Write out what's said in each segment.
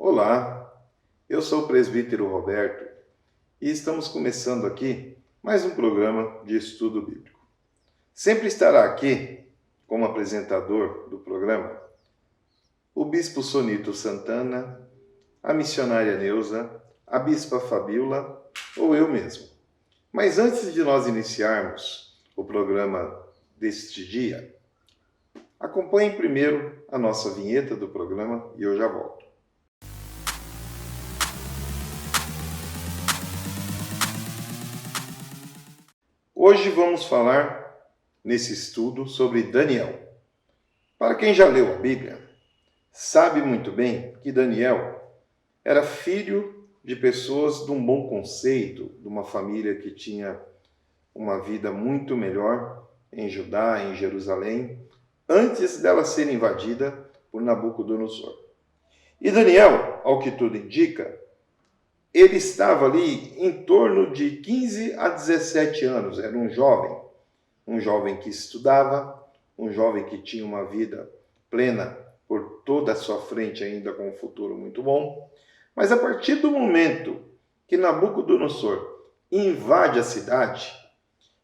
Olá, eu sou o presbítero Roberto e estamos começando aqui mais um programa de estudo bíblico. Sempre estará aqui, como apresentador do programa, o bispo Sonito Santana, a missionária Neuza, a bispa Fabíola ou eu mesmo. Mas antes de nós iniciarmos o programa deste dia, acompanhem primeiro a nossa vinheta do programa e eu já volto. Hoje vamos falar nesse estudo sobre Daniel. Para quem já leu a Bíblia, sabe muito bem que Daniel era filho de pessoas de um bom conceito, de uma família que tinha uma vida muito melhor em Judá, em Jerusalém, antes dela ser invadida por Nabucodonosor. E Daniel, ao que tudo indica, ele estava ali em torno de 15 a 17 anos, era um jovem que estudava, um jovem que tinha uma vida plena por toda a sua frente, ainda com um futuro muito bom. Mas a partir do momento que Nabucodonosor invade a cidade,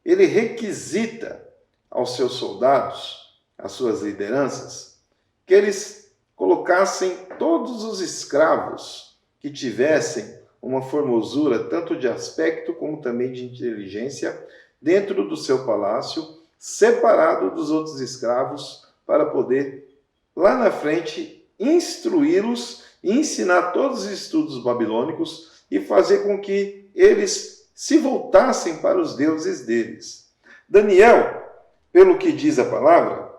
ele requisita aos seus soldados, às suas lideranças, que eles colocassem todos os escravos que tivessem uma formosura tanto de aspecto como também de inteligência dentro do seu palácio, separado dos outros escravos, para poder, lá na frente, instruí-los e ensinar todos os estudos babilônicos e fazer com que eles se voltassem para os deuses deles. Daniel, pelo que diz a palavra,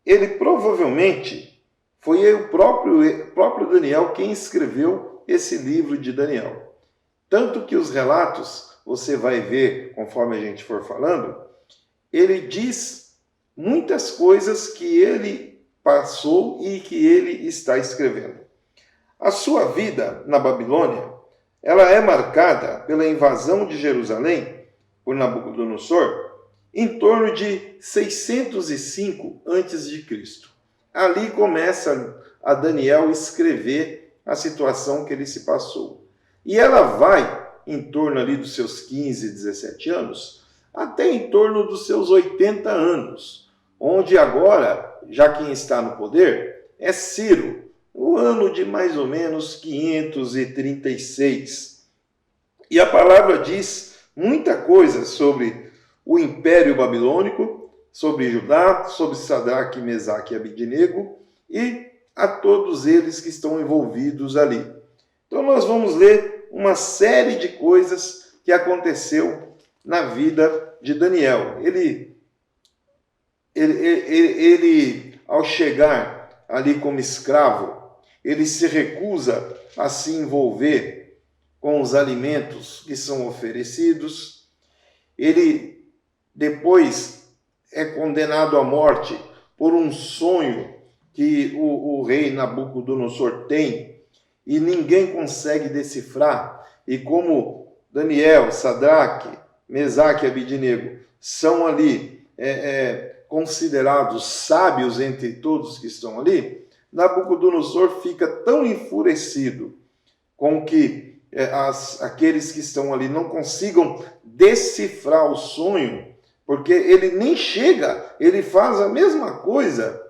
ele provavelmente foi o próprio Daniel quem escreveu esse livro de Daniel. Tanto que os relatos, você vai ver conforme a gente for falando, ele diz muitas coisas que ele passou e que ele está escrevendo. A sua vida na Babilônia, ela é marcada pela invasão de Jerusalém por Nabucodonosor em torno de 605 a.C. Ali começa a Daniel escrever a situação que ele se passou. E ela vai em torno ali dos seus 15, 17 anos, até em torno dos seus 80 anos, onde agora, já quem está no poder, é Ciro, o ano de mais ou menos 536. E a palavra diz muita coisa sobre o Império Babilônico, sobre Judá, sobre Sadraque, Mesaque e Abidnego, e a todos eles que estão envolvidos ali. Então nós vamos ler uma série de coisas que aconteceu na vida de Daniel. Ele, ao chegar ali como escravo, ele se recusa a se envolver com os alimentos que são oferecidos. Ele depois é condenado à morte por um sonho que o rei Nabucodonosor tem, e ninguém consegue decifrar. E como Daniel, Sadraque, Mesaque e Abidnego são ali considerados sábios entre todos que estão ali, Nabucodonosor fica tão enfurecido com que aqueles que estão ali não consigam decifrar o sonho, porque ele nem chega, ele faz a mesma coisa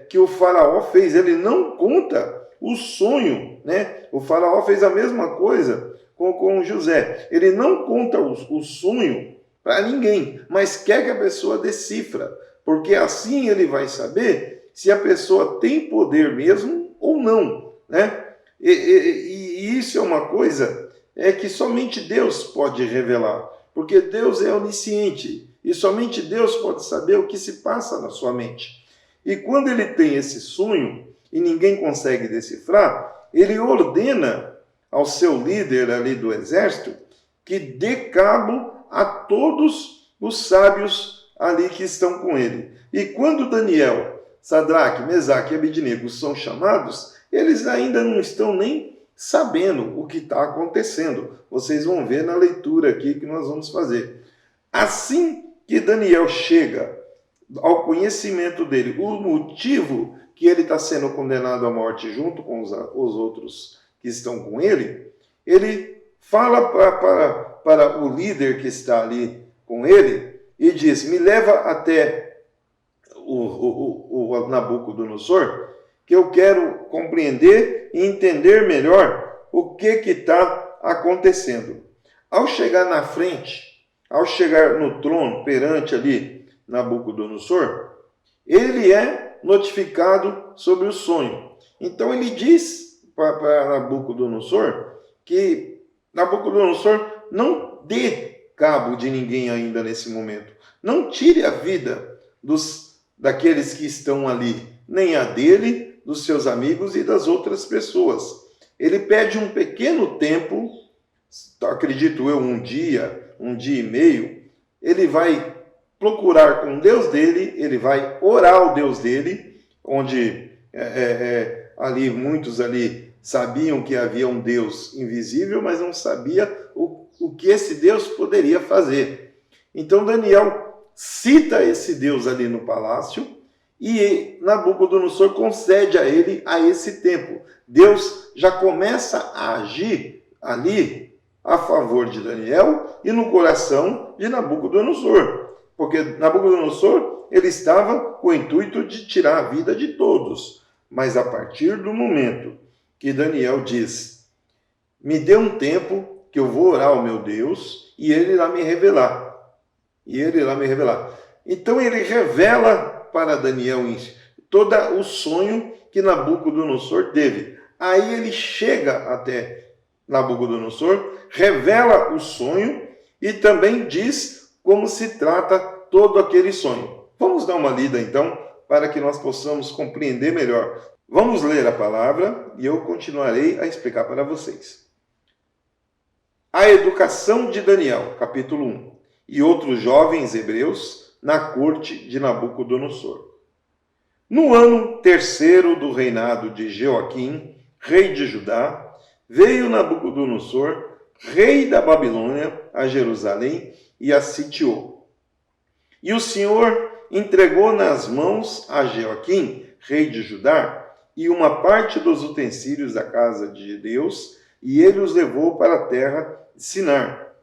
que o faraó fez, ele não conta o sonho, né? O faraó fez a mesma coisa com José. Ele não conta o sonho para ninguém, mas quer que a pessoa decifra, porque assim ele vai saber se a pessoa tem poder mesmo ou não, né? E isso é uma coisa que somente Deus pode revelar, porque Deus é onisciente e somente Deus pode saber o que se passa na sua mente. E quando ele tem esse sonho e ninguém consegue decifrar, ele ordena ao seu líder ali do exército que dê cabo a todos os sábios ali que estão com ele. E quando Daniel, Sadraque, Mesaque e Abidnego são chamados, eles ainda não estão nem sabendo o que está acontecendo. Vocês vão ver na leitura aqui que nós vamos fazer. Assim que Daniel chega ao conhecimento dele, o motivo que ele está sendo condenado à morte junto com os outros que estão com ele, ele fala para o líder que está ali com ele e diz: me leva até o Nabucodonosor, que eu quero compreender e entender melhor o que está acontecendo. Ao chegar na frente, ao chegar no trono perante ali Nabucodonosor, ele é notificado sobre o sonho. Então ele diz para Nabucodonosor que Nabucodonosor não dê cabo de ninguém ainda nesse momento. Não tire a vida daqueles que estão ali, nem a dele, dos seus amigos e das outras pessoas. Ele pede um pequeno tempo, acredito eu, um dia e meio. Ele vai procurar com o Deus dele, ele vai orar ao Deus dele, onde ali muitos ali sabiam que havia um Deus invisível, mas não sabia o que esse Deus poderia fazer. Então Daniel cita esse Deus ali no palácio e Nabucodonosor concede a ele a esse tempo. Deus já começa a agir ali a favor de Daniel e no coração de Nabucodonosor, porque Nabucodonosor ele estava com o intuito de tirar a vida de todos, mas a partir do momento que Daniel diz: me dê um tempo que eu vou orar ao meu Deus e ele irá me revelar. Então ele revela para Daniel todo o sonho que Nabucodonosor teve. Aí ele chega até Nabucodonosor, revela o sonho e também diz como se trata todo aquele sonho. Vamos dar uma lida então, para que nós possamos compreender melhor. Vamos ler a palavra e eu continuarei a explicar para vocês. A educação de Daniel, capítulo 1, e outros jovens hebreus na corte de Nabucodonosor. No ano 3º do reinado de Joaquim, rei de Judá, veio Nabucodonosor, rei da Babilônia, a Jerusalém e a sitiou. E o Senhor entregou nas mãos a Joaquim, rei de Judá, e uma parte dos utensílios da casa de Deus, e ele os levou para a terra de Sinar,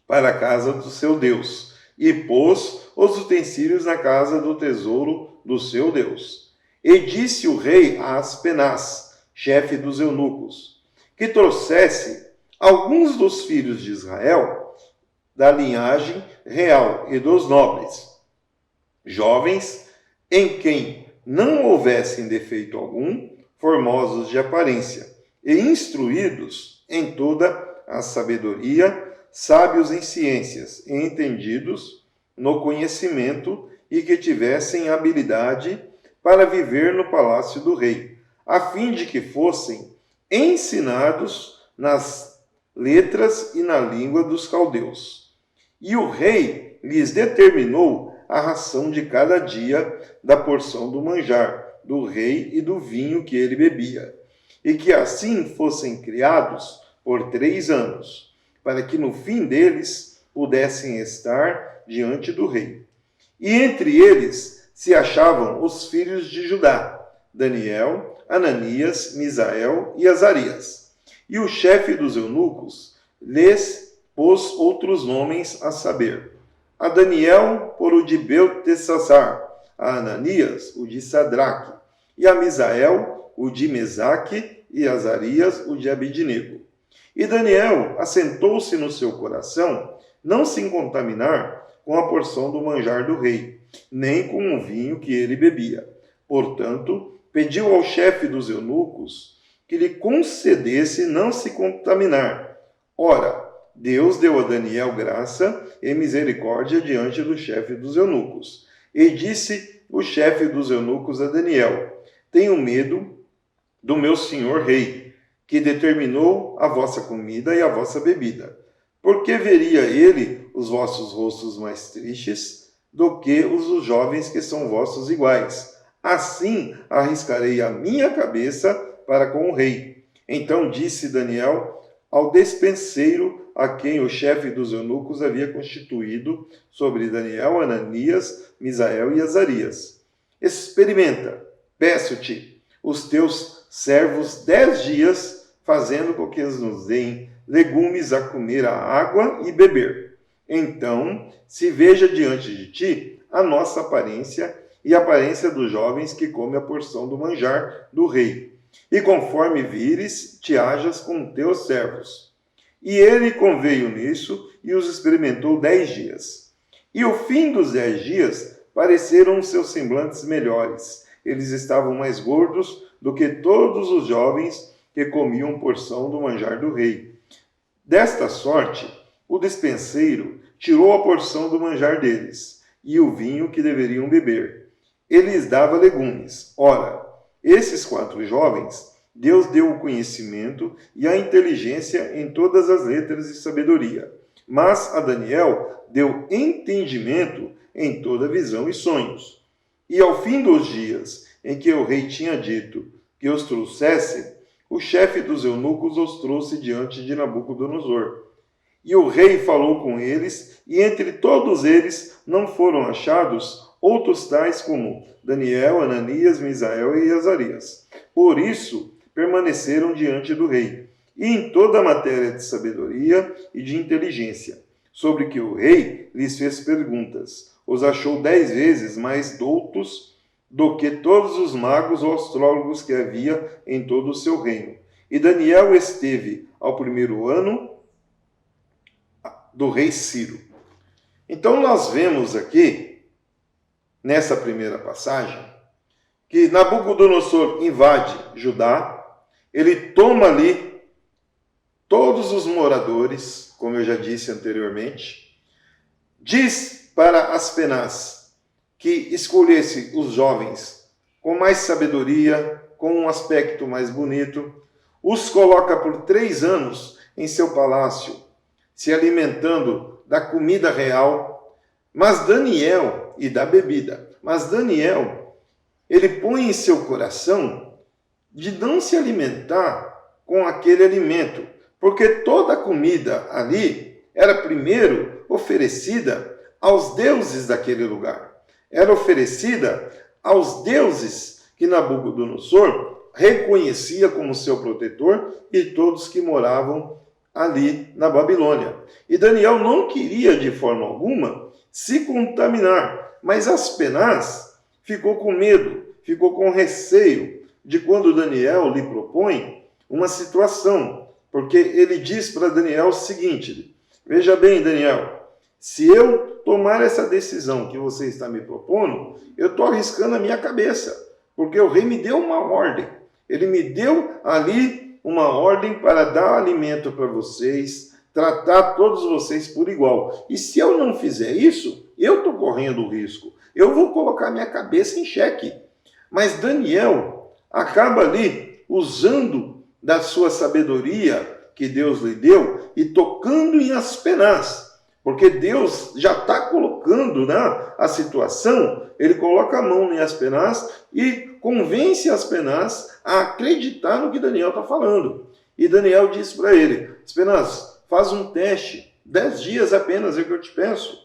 para a casa do seu Deus, e pôs os utensílios na casa do tesouro do seu Deus. E disse o rei a Aspenaz, chefe dos eunucos, que trouxesse alguns dos filhos de Israel, da linhagem real e dos nobres, jovens, em quem não houvessem defeito algum, formosos de aparência, e instruídos em toda a sabedoria, sábios em ciências, e entendidos no conhecimento, e que tivessem habilidade para viver no palácio do rei, a fim de que fossem ensinados nas letras e na língua dos caldeus. E o rei lhes determinou a ração de cada dia da porção do manjar do rei e do vinho que ele bebia, e que assim fossem criados por 3 anos, para que no fim deles pudessem estar diante do rei. E entre eles se achavam os filhos de Judá, Daniel, Ananias, Misael e Azarias. E o chefe dos eunucos lhes pôs outros nomes, a saber, a Daniel por o de Beltesazar, a Ananias o de Sadraque, e a Misael o de Mesaque, e Azarias o de Abidnego. E Daniel assentou-se no seu coração não se contaminar com a porção do manjar do rei, nem com o vinho que ele bebia. Portanto, pediu ao chefe dos eunucos que lhe concedesse não se contaminar. Ora, Deus deu a Daniel graça e misericórdia diante do chefe dos eunucos. E disse o chefe dos eunucos a Daniel: tenho medo do meu senhor rei, que determinou a vossa comida e a vossa bebida. Porque veria ele os vossos rostos mais tristes do que os dos jovens que são vossos iguais. Assim arriscarei a minha cabeça para com o rei. Então disse Daniel ao despenseiro a quem o chefe dos eunucos havia constituído sobre Daniel, Ananias, Misael e Azarias: experimenta, peço-te os teus servos 10 dias, fazendo com que eles nos deem legumes a comer, a água e beber. Então se veja diante de ti a nossa aparência e a aparência dos jovens que comem a porção do manjar do rei. E conforme vires, te hajas com teus servos. E ele conveio nisso e os experimentou 10 dias. E o fim dos 10 dias pareceram seus semblantes melhores. Eles estavam mais gordos do que todos os jovens que comiam porção do manjar do rei. Desta sorte, o despenseiro tirou a porção do manjar deles e o vinho que deveriam beber. Ele lhes dava legumes. Ora, esses 4 jovens, Deus deu o conhecimento e a inteligência em todas as letras e sabedoria. Mas a Daniel deu entendimento em toda visão e sonhos. E ao fim dos dias em que o rei tinha dito que os trouxesse, o chefe dos eunucos os trouxe diante de Nabucodonosor. E o rei falou com eles, e entre todos eles não foram achados outros tais como Daniel, Ananias, Misael e Azarias. Por isso permaneceram diante do rei, e em toda a matéria de sabedoria e de inteligência, sobre que o rei lhes fez perguntas. Os achou 10 vezes mais doutos do que todos os magos ou astrólogos que havia em todo o seu reino. E Daniel esteve ao primeiro ano do rei Ciro. Então nós vemos aqui, nessa primeira passagem, que Nabucodonosor invade Judá, ele toma ali todos os moradores, como eu já disse anteriormente, diz para Aspenaz que escolhesse os jovens com mais sabedoria, com um aspecto mais bonito, os coloca por 3 anos em seu palácio, se alimentando da comida real, mas Daniel, e da bebida. Mas Daniel, ele põe em seu coração de não se alimentar com aquele alimento, porque toda a comida ali era primeiro oferecida aos deuses daquele lugar. Era oferecida aos deuses que Nabucodonosor reconhecia como seu protetor e todos que moravam ali na Babilônia. E Daniel não queria de forma alguma se contaminar, mas Aspenaz ficou com medo, ficou com receio de quando Daniel lhe propõe uma situação, porque ele diz para Daniel o seguinte: veja bem, Daniel, se eu tomar essa decisão que você está me propondo, eu estou arriscando a minha cabeça, porque o rei me deu uma ordem, ele me deu ali uma ordem para dar alimento para vocês, tratar todos vocês por igual. E se eu não fizer isso, eu estou correndo risco. Eu vou colocar minha cabeça em xeque. Mas Daniel acaba ali usando da sua sabedoria que Deus lhe deu e tocando em Aspenaz. Porque Deus já está colocando, né, a situação, ele coloca a mão em Aspenaz e convence Aspenaz a acreditar no que Daniel está falando. E Daniel disse para ele: Aspenaz, faz um teste, 10 dias apenas é o que eu te peço.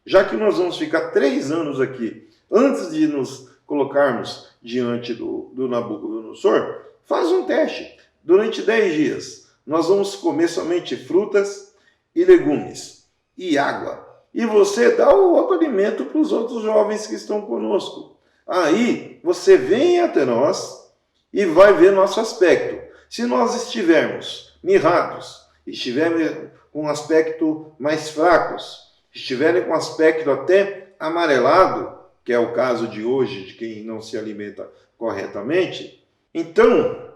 Já que nós vamos ficar 3 anos aqui, antes de nos colocarmos diante do Nabucodonosor, faz um teste. Durante 10 dias, nós vamos comer somente frutas e legumes e água. E você dá o outro alimento para os outros jovens que estão conosco. Aí você vem até nós e vai ver nosso aspecto. Se nós estivermos mirrados, estivermos com um aspecto mais fracos, estiverem com aspecto até amarelado, que é o caso de hoje de quem não se alimenta corretamente, então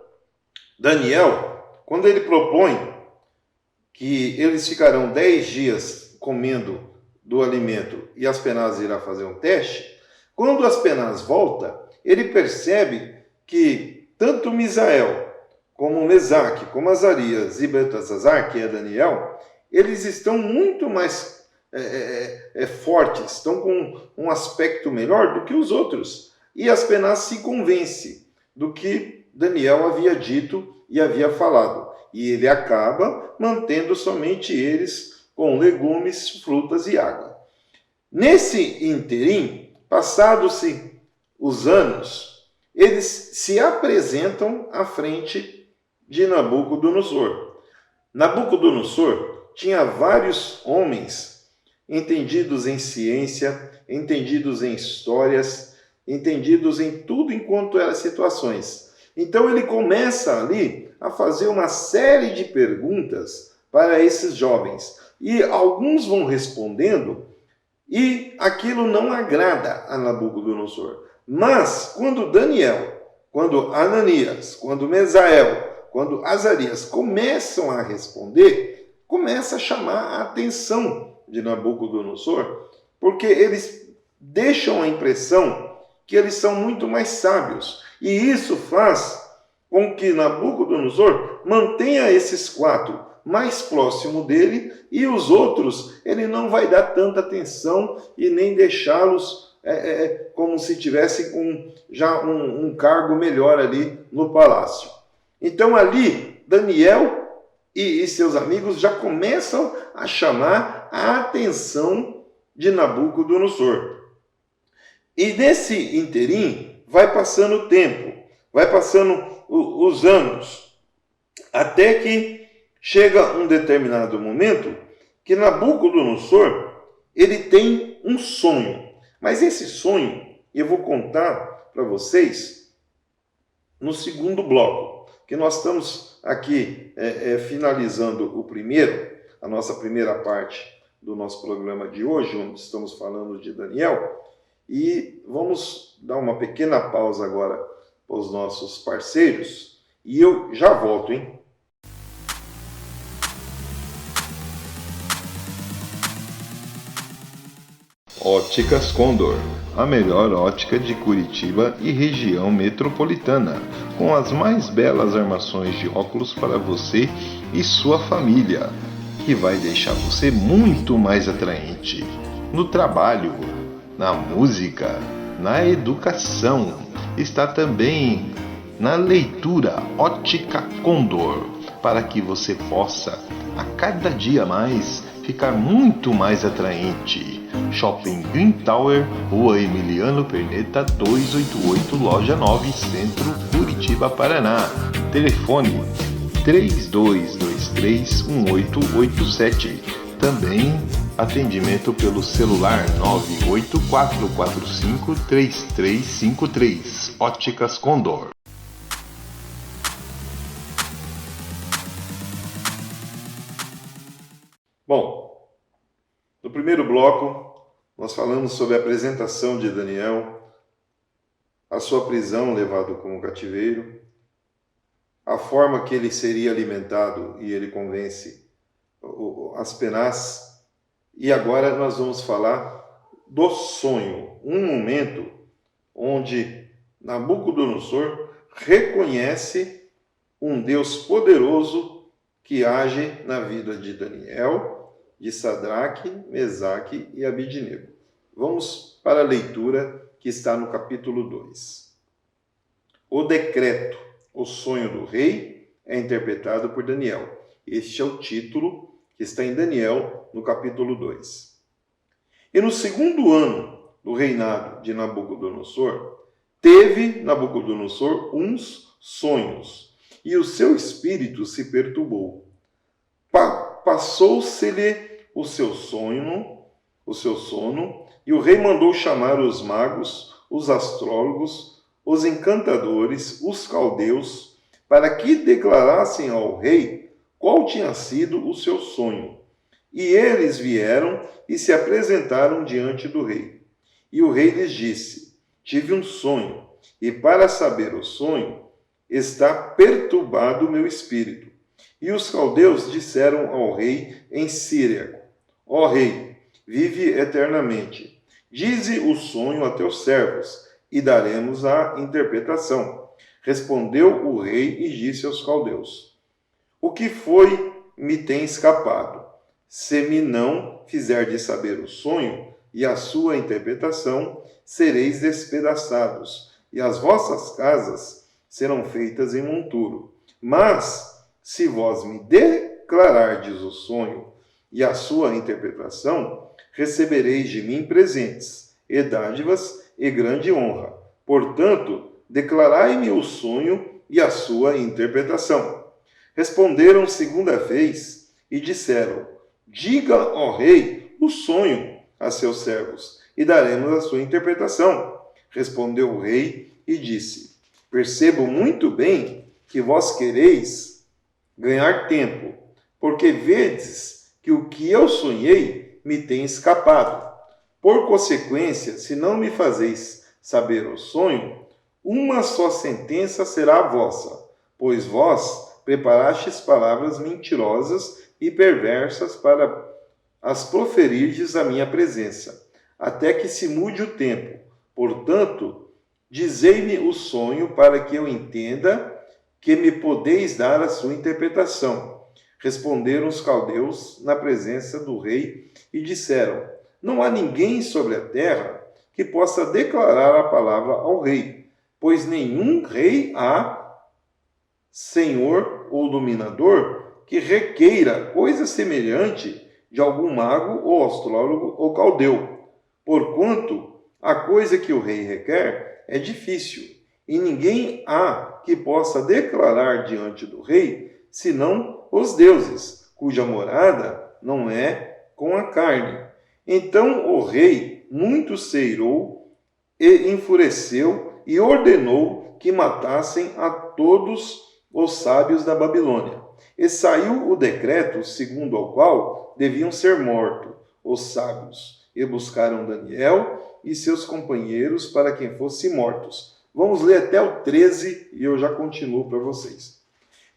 Daniel, quando ele propõe que eles ficarão 10 dias comendo do alimento e Aspenaz irá fazer um teste, quando Aspenaz volta, ele percebe que tanto Misael, como Mesaque, como Azarias e Beltesazar, que é Daniel, eles estão muito mais fortes, estão com um aspecto melhor do que os outros. E Aspenaz se convence do que Daniel havia dito e havia falado. E ele acaba mantendo somente eles com legumes, frutas e água. Nesse interim, passados-se os anos, eles se apresentam à frente de Nabucodonosor. Nabucodonosor tinha vários homens entendidos em ciência, entendidos em histórias, entendidos em tudo enquanto eram situações. Então ele começa ali a fazer uma série de perguntas para esses jovens. E alguns vão respondendo e aquilo não agrada a Nabucodonosor. Mas quando Daniel, quando Ananias, quando Mesael, quando Azarias começam a responder, começa a chamar a atenção de Nabucodonosor, porque eles deixam a impressão que eles são muito mais sábios. E isso faz com que Nabucodonosor mantenha esses 4 mais próximo dele e os outros ele não vai dar tanta atenção e nem deixá-los como se tivessem já um cargo melhor ali no palácio. Então ali Daniel e seus amigos já começam a chamar a atenção de Nabucodonosor. E nesse interim vai passando o tempo, vai passando os anos, até que chega um determinado momento que Nabucodonosor ele tem um sonho. Mas esse sonho eu vou contar para vocês no segundo bloco, que nós estamos aqui finalizando a nossa primeira parte do nosso programa de hoje, onde estamos falando de Daniel, e vamos dar uma pequena pausa agora para os nossos parceiros, e eu já volto, hein? Óticas Condor, a melhor ótica de Curitiba e região metropolitana, com as mais belas armações de óculos para você e sua família, que vai deixar você muito mais atraente no trabalho, na música, na educação. Está também na leitura Ótica Condor, para que você possa a cada dia mais ficar muito mais atraente. Shopping Green Tower, Rua Emiliano Perneta 288, Loja 9, Centro, Curitiba, Paraná. Telefone 32231887. Também atendimento pelo celular 984453353. Óticas Condor. Bom, no primeiro bloco, nós falamos sobre a apresentação de Daniel, a sua prisão levado como cativeiro, a forma que ele seria alimentado e ele convence as penás. E agora nós vamos falar do sonho, um momento onde Nabucodonosor reconhece um Deus poderoso que age na vida de Daniel, de Sadraque, Mesaque e Abidnego. Vamos para a leitura que está no capítulo 2. O decreto, o sonho do rei, é interpretado por Daniel. Este é o título que está em Daniel, no capítulo 2. E no segundo ano do reinado de Nabucodonosor, teve Nabucodonosor uns sonhos, e o seu espírito se perturbou. Passou-se-lhe o seu sono, e o rei mandou chamar os magos, os astrólogos, os encantadores, os caldeus, para que declarassem ao rei qual tinha sido o seu sonho. E eles vieram e se apresentaram diante do rei. E o rei lhes disse: tive um sonho, e para saber o sonho, está perturbado o meu espírito. E os caldeus disseram ao rei em síriaco: ó rei, vive eternamente. Dize o sonho a teus servos, e daremos a interpretação. Respondeu o rei e disse aos caldeus: o que foi me tem escapado? Se me não fizerdes saber o sonho e a sua interpretação, sereis despedaçados, e as vossas casas serão feitas em monturo. Mas, se vós me declarardes o sonho e a sua interpretação, recebereis de mim presentes, e dádivas, e grande honra. Portanto, declarai-me o sonho e a sua interpretação. Responderam segunda vez e disseram: diga, ó rei, o sonho a seus servos, e daremos a sua interpretação. Respondeu o rei e disse: percebo muito bem que vós quereis ganhar tempo, porque vedes que o que eu sonhei me tem escapado. Por consequência, se não me fazeis saber o sonho, uma só sentença será a vossa, pois vós preparastes palavras mentirosas e perversas para as proferirdes à minha presença, até que se mude o tempo. Portanto, dizei-me o sonho para que eu entenda que me podeis dar a sua interpretação. Responderam os caldeus na presença do rei e disseram: não há ninguém sobre a terra que possa declarar a palavra ao rei, pois nenhum rei há, senhor ou dominador, que requeira coisa semelhante de algum mago ou astrólogo ou caldeu. Porquanto a coisa que o rei requer é difícil, e ninguém há que possa declarar diante do rei, senão os deuses, cuja morada não é com a carne. Então o rei muito se irou e enfureceu e ordenou que matassem a todos os sábios da Babilônia. E saiu o decreto segundo o qual deviam ser mortos os sábios, e buscaram Daniel e seus companheiros para quem fossem mortos. Vamos ler até o 13 e eu já continuo para vocês.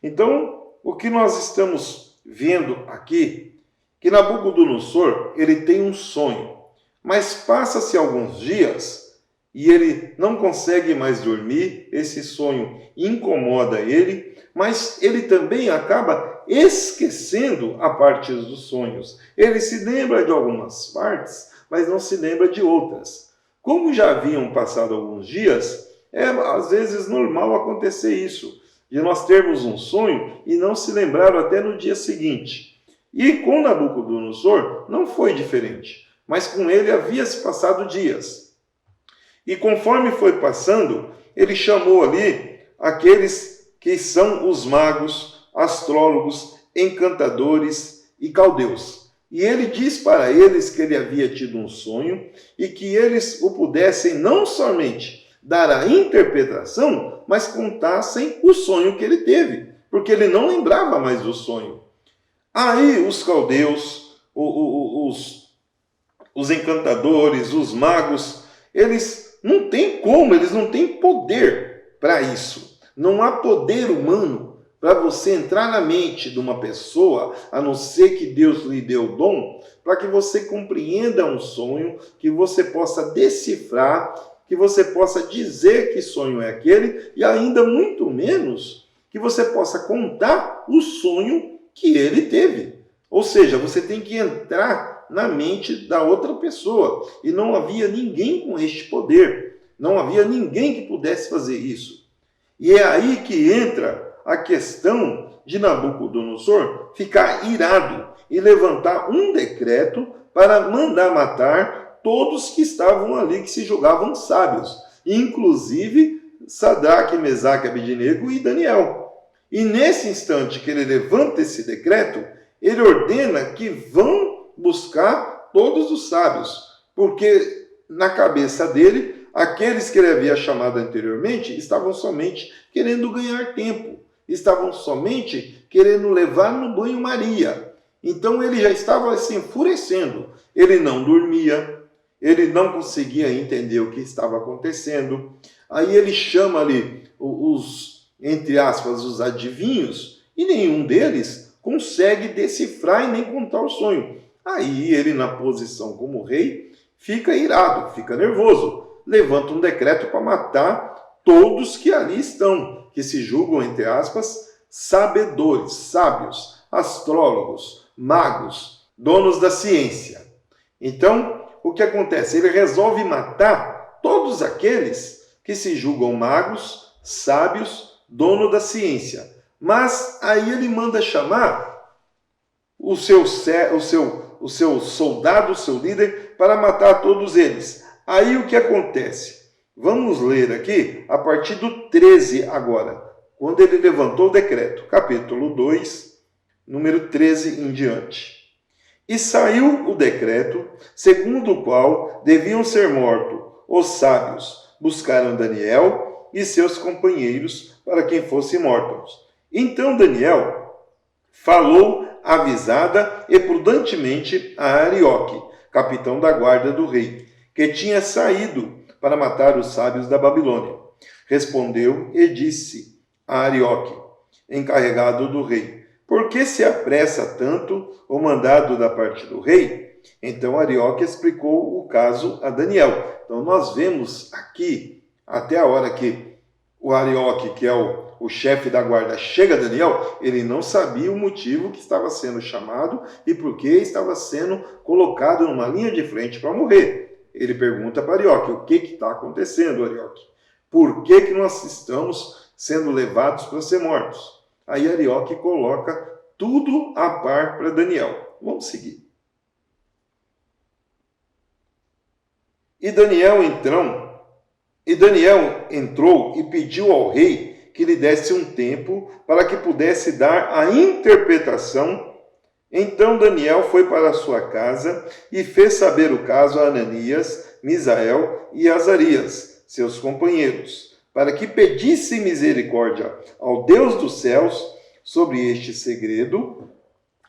Então, o que nós estamos vendo aqui, que Nabucodonosor, ele tem um sonho, mas passa-se alguns dias e ele não consegue mais dormir, esse sonho incomoda ele, mas ele também acaba esquecendo a parte dos sonhos. Ele se lembra de algumas partes, mas não se lembra de outras. Como já haviam passado alguns dias, é às vezes normal acontecer isso, de nós termos um sonho e não se lembrar até no dia seguinte. E com Nabucodonosor não foi diferente, mas com ele havia se passado dias. E conforme foi passando, ele chamou ali aqueles que são os magos, astrólogos, encantadores e caldeus. E ele diz para eles que ele havia tido um sonho e que eles o pudessem não somente dar a interpretação, mas contassem o sonho que ele teve, porque ele não lembrava mais do sonho. Aí os caldeus, os encantadores, os magos, eles não têm como, eles não têm poder para isso. Não há poder humano para você entrar na mente de uma pessoa, a não ser que Deus lhe dê o dom, para que você compreenda um sonho, que você possa decifrar, que você possa dizer que sonho é aquele, e ainda muito menos que você possa contar o sonho que ele teve. Ou seja, você tem que entrar na mente da outra pessoa. E não havia ninguém com este poder. Não havia ninguém que pudesse fazer isso. E é aí que entra a questão de Nabucodonosor ficar irado e levantar um decreto para mandar matar todos que estavam ali, que se julgavam sábios, inclusive Sadraque, Mesaque, Abednego e Daniel. E nesse instante que ele levanta esse decreto, ele ordena que vão buscar todos os sábios, porque na cabeça dele, aqueles que ele havia chamado anteriormente estavam somente querendo ganhar tempo, estavam somente querendo levar no banho-maria. Então ele já estava se enfurecendo, ele não dormia, ele não conseguia entender o que estava acontecendo. Aí ele chama ali entre aspas, os adivinhos, e nenhum deles consegue decifrar e nem contar o sonho. Aí ele, na posição como rei, fica irado, fica nervoso, levanta um decreto para matar todos que ali estão, que se julgam, entre aspas, sabedores, sábios, astrólogos, magos, donos da ciência. Então, o que acontece? Ele resolve matar todos aqueles que se julgam magos, sábios, dono da ciência. Mas aí ele manda chamar o seu soldado, o seu líder, para matar todos eles. Aí o que acontece? Vamos ler aqui a partir do 13 agora, quando ele levantou o decreto, capítulo 2, número 13 em diante. E saiu o decreto, segundo o qual deviam ser mortos os sábios. Buscaram Daniel e seus companheiros para quem fossem mortos. Então Daniel falou avisada e prudentemente a Arioque, capitão da guarda do rei, que tinha saído para matar os sábios da Babilônia. Respondeu e disse a Arioque, encarregado do rei: por que se apressa tanto o mandado da parte do rei? Então Arioque explicou o caso a Daniel. Então nós vemos aqui, até a hora que o Arioque, que é o chefe da guarda, chega a Daniel, ele não sabia o motivo que estava sendo chamado e por que estava sendo colocado numa linha de frente para morrer. Ele pergunta para Arioque: o que está acontecendo, Arioque? Por que nós estamos sendo levados para ser mortos? Aí Arioque coloca tudo a par para Daniel. Vamos seguir. E Daniel entrou e pediu ao rei que lhe desse um tempo para que pudesse dar a interpretação. Então Daniel foi para a sua casa e fez saber o caso a Ananias, Misael e Azarias, seus companheiros, para que pedisse misericórdia ao Deus dos céus sobre este segredo,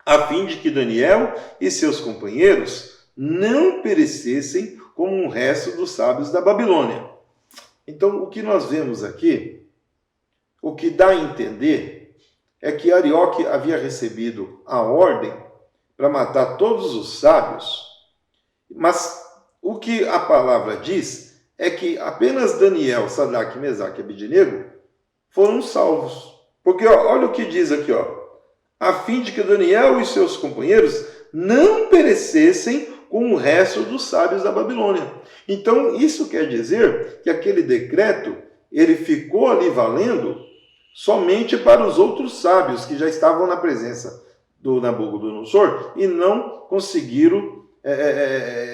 a fim de que Daniel e seus companheiros não perecessem como o resto dos sábios da Babilônia. Então, o que nós vemos aqui, o que dá a entender, é que Arioque havia recebido a ordem para matar todos os sábios, mas o que a palavra diz é que apenas Daniel, Sadraque, Mesaque e Abednego foram salvos. Porque olha o que diz aqui, a fim de que Daniel e seus companheiros não perecessem com o resto dos sábios da Babilônia. Então, isso quer dizer que aquele decreto, ele ficou ali valendo somente para os outros sábios que já estavam na presença do Nabucodonosor e não conseguiram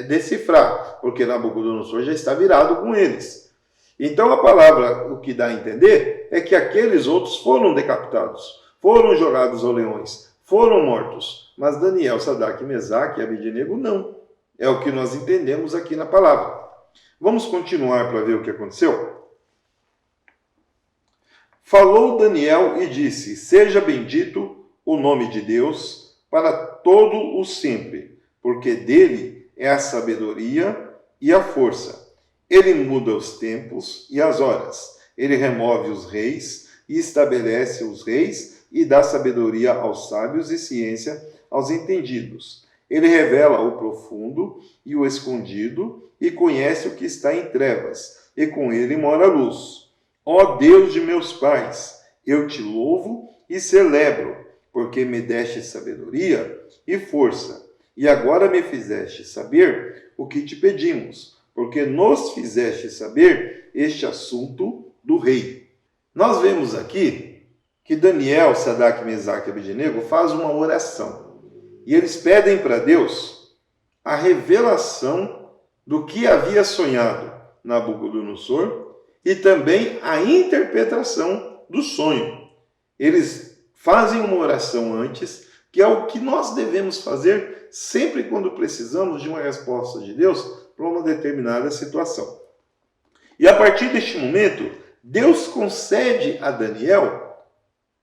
decifrar, porque Nabucodonosor já está virado com eles. Então, a palavra, o que dá a entender, é que aqueles outros foram decapitados, foram jogados aos leões, foram mortos, mas Daniel, Sadraque, Mesaque e Abednego não. É o que nós entendemos aqui na palavra. Vamos continuar para ver o que aconteceu? Falou Daniel e disse: seja bendito o nome de Deus para todo o sempre, porque dele é a sabedoria e a força. Ele muda os tempos e as horas. Ele remove os reis e estabelece os reis e dá sabedoria aos sábios e ciência aos entendidos. Ele revela o profundo e o escondido e conhece o que está em trevas, e com ele mora a luz. Ó Deus de meus pais, eu te louvo e celebro, porque me deste sabedoria e força, e agora me fizeste saber o que te pedimos, porque nos fizeste saber este assunto do rei. Nós vemos aqui que Daniel, Sadraque, Mesaque e Abednego faz uma oração. E eles pedem para Deus a revelação do que havia sonhado Nabucodonosor e também a interpretação do sonho. Eles fazem uma oração antes, que é o que nós devemos fazer sempre quando precisamos de uma resposta de Deus para uma determinada situação. E a partir deste momento, Deus concede a Daniel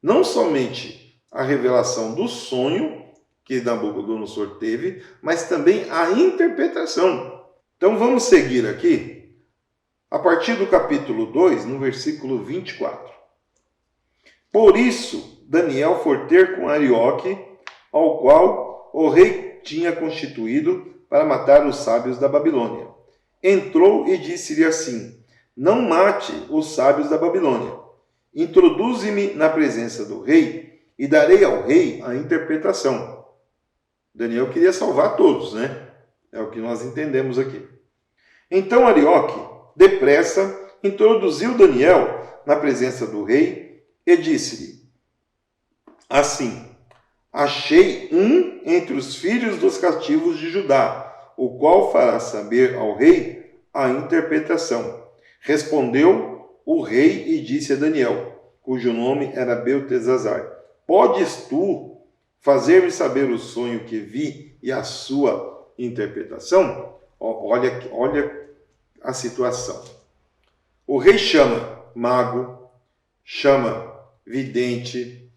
não somente a revelação do sonho que Nabucodonosor teve, mas também a interpretação. Então vamos seguir aqui, a partir do capítulo 2, no versículo 24. Por isso, Daniel foi ter com Arioque, ao qual o rei tinha constituído para matar os sábios da Babilônia. Entrou e disse-lhe assim: não mate os sábios da Babilônia. Introduze-me na presença do rei e darei ao rei a interpretação. Daniel queria salvar todos, né? É o que nós entendemos aqui. Então Arioque, depressa, introduziu Daniel na presença do rei e disse-lhe assim: achei um entre os filhos dos cativos de Judá, o qual fará saber ao rei a interpretação. Respondeu o rei e disse a Daniel, cujo nome era Beltesazar: podes tu fazer-me saber o sonho que vi e a sua interpretação? Olha a situação. O rei chama mago, chama vidente,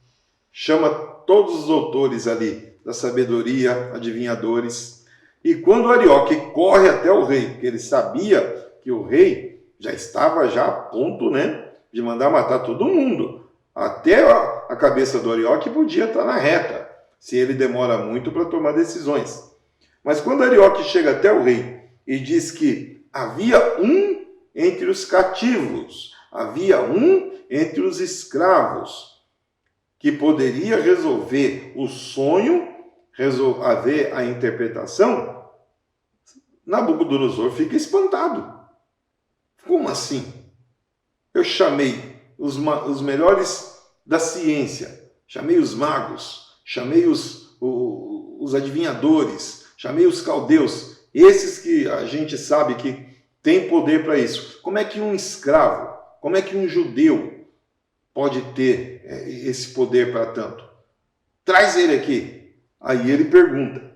chama todos os doutores ali da sabedoria, adivinhadores. E quando Arioque corre até o rei, porque ele sabia que o rei já estava a ponto, de mandar matar todo mundo. Até a cabeça do Arioque podia estar na reta, se ele demora muito para tomar decisões. Mas quando Arioque chega até o rei e diz que havia um entre os cativos, havia um entre os escravos, que poderia resolver o sonho, haver a interpretação, Nabucodonosor fica espantado. Como assim? Eu chamei os melhores da ciência, chamei os magos, chamei os adivinhadores, chamei os caldeus, esses que a gente sabe que tem poder para isso. Como é que um escravo, como é que um judeu pode ter esse poder para tanto? Traz ele aqui. Aí ele pergunta.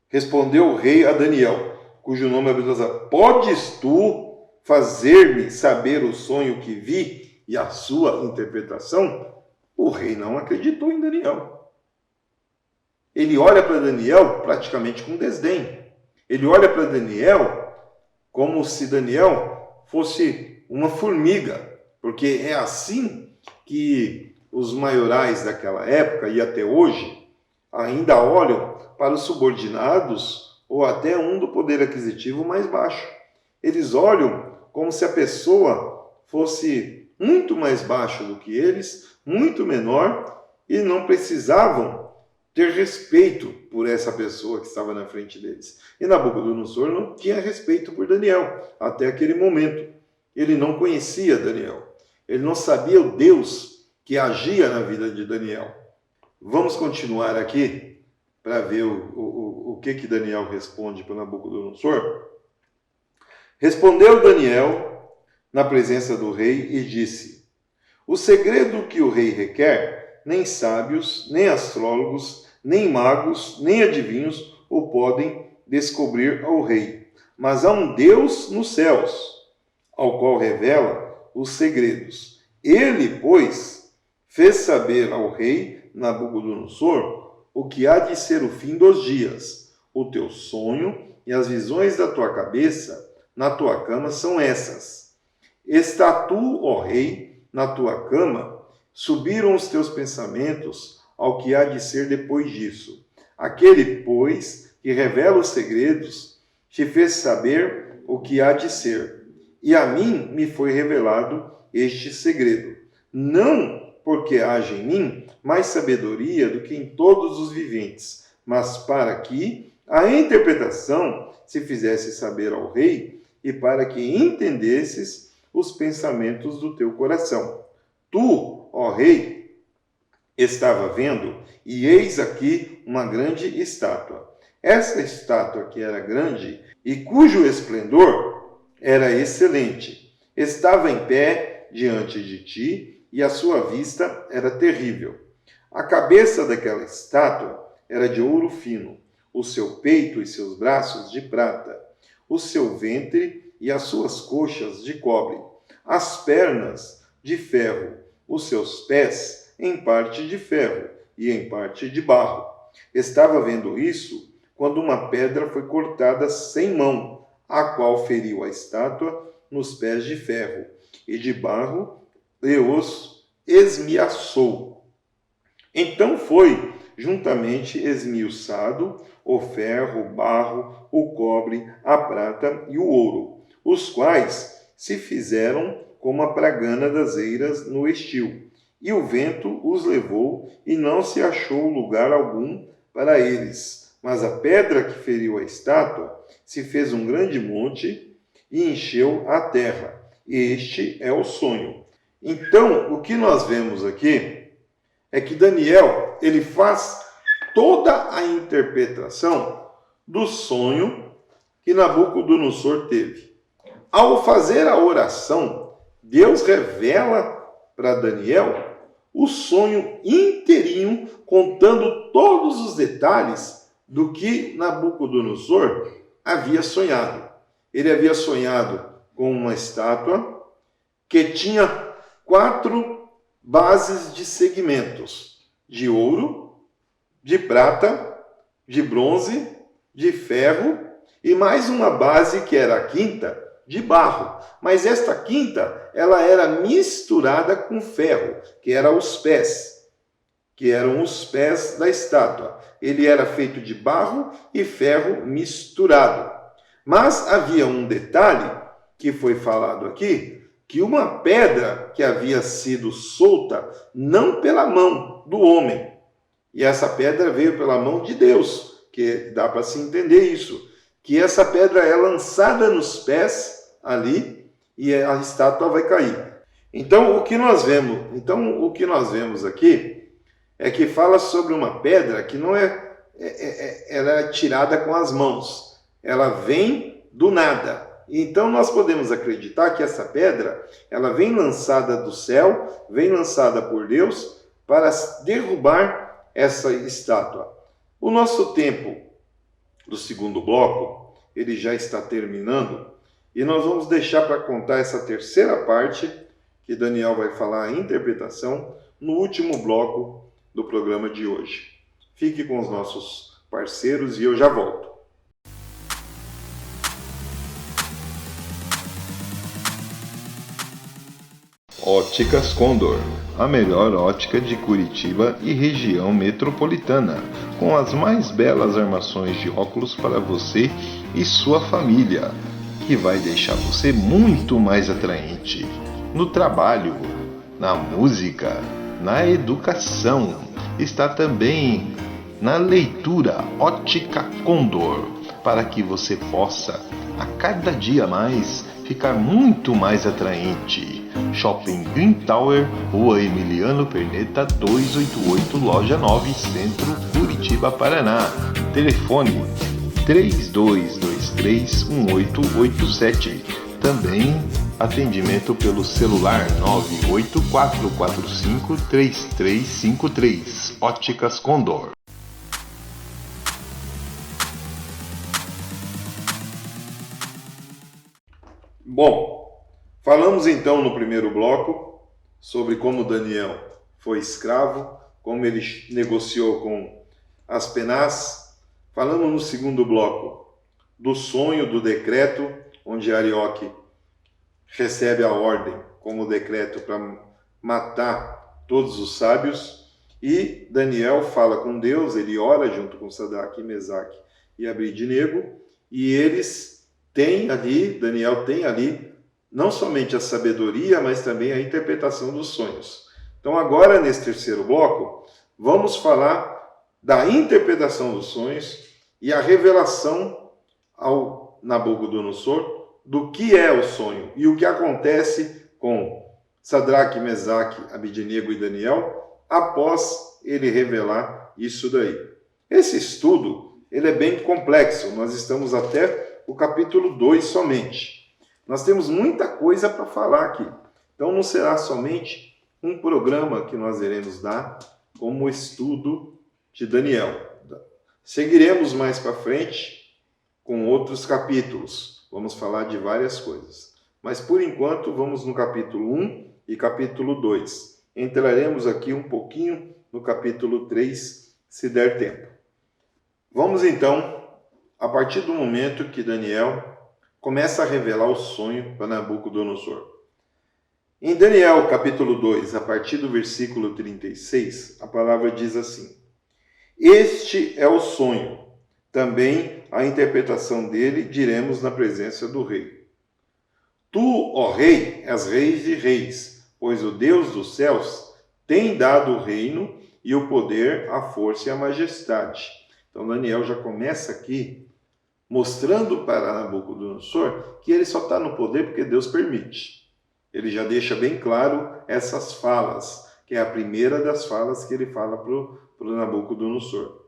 Respondeu o rei a Daniel, cujo nome é Beltesazar: podes tu fazer-me saber o sonho que vi e a sua interpretação? O rei não acreditou em Daniel. Ele olha para Daniel praticamente com desdém. Ele olha para Daniel como se Daniel fosse uma formiga, porque é assim que os maiorais daquela época e até hoje ainda olham para os subordinados ou até um do poder aquisitivo mais baixo. Eles olham como se a pessoa fosse muito mais baixa do que eles, muito menor, e não precisavam ter respeito por essa pessoa que estava na frente deles. E Nabucodonosor não tinha respeito por Daniel até aquele momento. Ele não conhecia Daniel. Ele não sabia o Deus que agia na vida de Daniel. Vamos continuar aqui para ver o que Daniel responde para Nabucodonosor. Respondeu Daniel na presença do rei e disse: o segredo que o rei requer, nem sábios, nem astrólogos, nem magos, nem adivinhos o podem descobrir ao rei. Mas há um Deus nos céus, ao qual revela os segredos. Ele, pois, fez saber ao rei Nabucodonosor o que há de ser o fim dos dias. O teu sonho e as visões da tua cabeça na tua cama são essas. Está tu, ó rei, na tua cama, subiram os teus pensamentos ao que há de ser depois disso. Aquele, pois, que revela os segredos, te fez saber o que há de ser. E a mim me foi revelado este segredo. Não porque haja em mim mais sabedoria do que em todos os viventes, mas para que a interpretação se fizesse saber ao rei e para que entendesses os pensamentos do teu coração. Tu, ó rei, estava vendo, e eis aqui uma grande estátua. Essa estátua que era grande e cujo esplendor era excelente, estava em pé diante de ti, e a sua vista era terrível. A cabeça daquela estátua era de ouro fino, o seu peito e seus braços de prata, o seu ventre e as suas coxas de cobre, as pernas de ferro, os seus pés em parte de ferro e em parte de barro. Estava vendo isso quando uma pedra foi cortada sem mão, a qual feriu a estátua nos pés de ferro e de barro e os esmiaçou. Então foi juntamente esmiuçado o ferro, o barro, o cobre, a prata e o ouro, os quais se fizeram como a pragana das eiras no estio. E o vento os levou, e não se achou lugar algum para eles. Mas a pedra que feriu a estátua se fez um grande monte e encheu a terra. Este é o sonho. Então, o que nós vemos aqui é que Daniel, ele faz toda a interpretação do sonho que Nabucodonosor teve. Ao fazer a oração, Deus revela para Daniel o sonho inteirinho, contando todos os detalhes do que Nabucodonosor havia sonhado. Ele havia sonhado com uma estátua que tinha 4 bases de segmentos: de ouro, de prata, de bronze, de ferro e mais uma base que era a quinta, de barro. Mas esta quinta, ela era misturada com ferro, que eram os pés da estátua. Ele era feito de barro e ferro misturado. Mas havia um detalhe que foi falado aqui, que uma pedra que havia sido solta, não pela mão do homem, e essa pedra veio pela mão de Deus, que dá para se entender isso, que essa pedra é lançada nos pés ali e a estátua vai cair. Então o que nós vemos aqui é que fala sobre uma pedra que não ela é tirada com as mãos, ela vem do nada. Então nós podemos acreditar que essa pedra, ela vem lançada do céu, vem lançada por Deus para derrubar essa estátua. O nosso tempo do segundo bloco, ele já está terminando, e nós vamos deixar para contar essa terceira parte, que Daniel vai falar a interpretação, no último bloco do programa de hoje. Fique com os nossos parceiros e eu já volto. Óticas Condor, a melhor ótica de Curitiba e região metropolitana, com as mais belas armações de óculos para você e sua família, que vai deixar você muito mais atraente no trabalho, na música, na educação. Está também na leitura. Ótica Condor, para que você possa a cada dia mais ficar muito mais atraente. Shopping Green Tower, Rua Emiliano Perneta 288, Loja 9, Centro, Curitiba, Paraná. Telefone 32231887. Também atendimento pelo celular 984453353. Óticas Condor. Bom, falamos então no primeiro bloco sobre como Daniel foi escravo, como ele negociou com Aspenaz. Falamos no segundo bloco do sonho, do decreto, onde Arioque recebe a ordem como decreto para matar todos os sábios. E Daniel fala com Deus, ele ora junto com Sadraque, Mesaque e Abednego, e eles têm ali, Daniel tem ali, não somente a sabedoria, mas também a interpretação dos sonhos. Então agora, nesse terceiro bloco, vamos falar da interpretação dos sonhos e a revelação ao Nabucodonosor do que é o sonho e o que acontece com Sadraque, Mesaque, Abednego e Daniel após ele revelar isso daí. Esse estudo ele é bem complexo, nós estamos até o capítulo 2 somente. Nós temos muita coisa para falar aqui, então não será somente um programa que nós iremos dar como estudo de Daniel. Seguiremos mais para frente com outros capítulos, vamos falar de várias coisas. Mas por enquanto vamos no capítulo 1 e capítulo 2. Entraremos aqui um pouquinho no capítulo 3, se der tempo. Vamos então, a partir do momento que Daniel começa a revelar o sonho para Nabucodonosor. Em Daniel, capítulo 2, a partir do versículo 36, a palavra diz assim: Este é o sonho, também a interpretação dele diremos na presença do rei. Tu, ó rei, és rei de reis, pois o Deus dos céus tem dado o reino e o poder, a força e a majestade. Então Daniel já começa aqui mostrando para Nabucodonosor que ele só está no poder porque Deus permite. Ele já deixa bem claro essas falas, que é a primeira das falas que ele fala para o Nabucodonosor.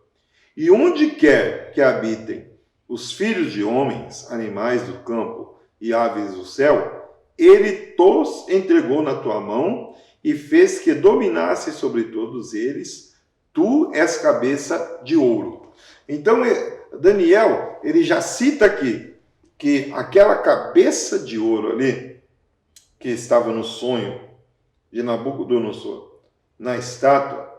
E onde quer que habitem os filhos de homens, animais do campo, e aves do céu, ele tos entregou na tua mão e fez que dominasse sobre todos eles. Tu és cabeça de ouro. Então, Daniel, ele já cita aqui que aquela cabeça de ouro ali, que estava no sonho de Nabucodonosor, na estátua,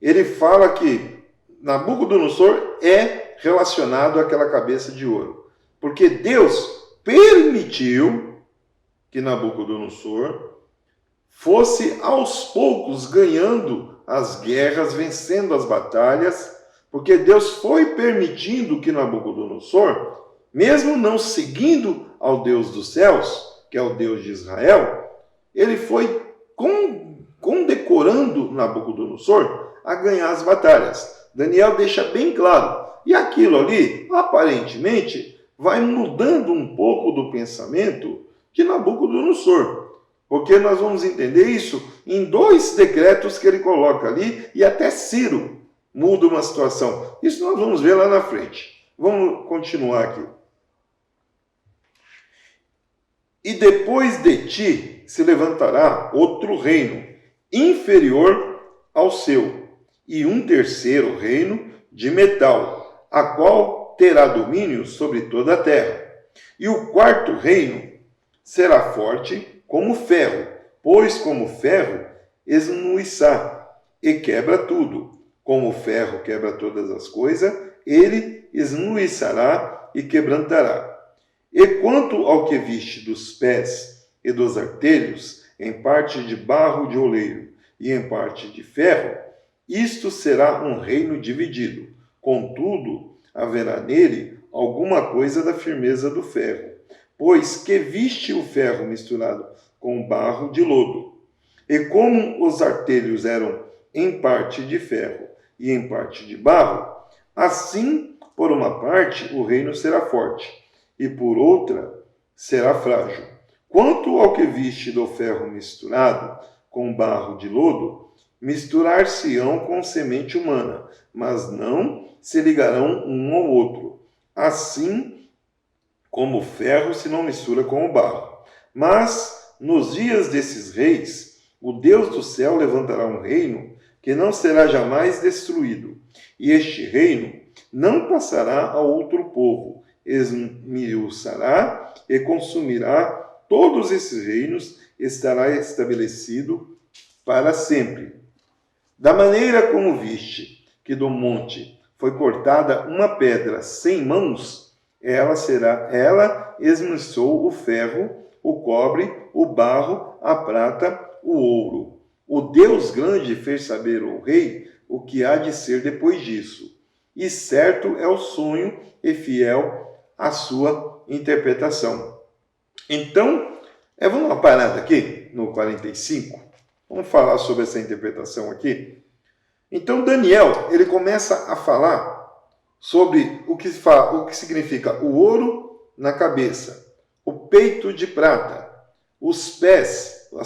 ele fala que Nabucodonosor é relacionado àquela cabeça de ouro. Porque Deus permitiu que Nabucodonosor fosse aos poucos ganhando as guerras, vencendo as batalhas, porque Deus foi permitindo que Nabucodonosor, mesmo não seguindo ao Deus dos céus, que é o Deus de Israel, ele foi condecorando Nabucodonosor a ganhar as batalhas. Daniel deixa bem claro. E aquilo ali, aparentemente, vai mudando um pouco do pensamento de Nabucodonosor. Porque nós vamos entender isso em 2 decretos que ele coloca ali, e até Ciro muda uma situação. Isso nós vamos ver lá na frente. Vamos continuar aqui. E depois de ti se levantará outro reino, inferior ao seu, e um terceiro reino de metal, a qual terá domínio sobre toda a terra. E o quarto reino será forte como ferro, pois como ferro esmuiçá e quebra tudo. Como o ferro quebra todas as coisas, ele esmuiçará e quebrantará. E quanto ao que viste dos pés e dos artelhos, em parte de barro de oleiro e em parte de ferro, isto será um reino dividido. Contudo, haverá nele alguma coisa da firmeza do ferro, pois que viste o ferro misturado com barro de lodo. E como os artelhos eram em parte de ferro e em parte de barro, assim, por uma parte, o reino será forte, e por outra será frágil. Quanto ao que viste do ferro misturado com barro de lodo, misturar-se-ão com semente humana, mas não se ligarão um ao outro. Assim como o ferro se não mistura com o barro. Mas, nos dias desses reis, o Deus do céu levantará um reino que não será jamais destruído, e este reino não passará a outro povo, esmiuçará e consumirá todos esses reinos, estará estabelecido para sempre. Da maneira como viste que do monte foi cortada uma pedra sem mãos, ela esmiuçou o ferro, o cobre, o barro, a prata, o ouro. O Deus grande fez saber ao rei o que há de ser depois disso. E certo é o sonho e fiel a sua interpretação. Então, vamos dar uma parada aqui no 45. Vamos falar sobre essa interpretação aqui. Então, Daniel, ele começa a falar sobre o que significa o ouro na cabeça, o peito de prata, os pés, o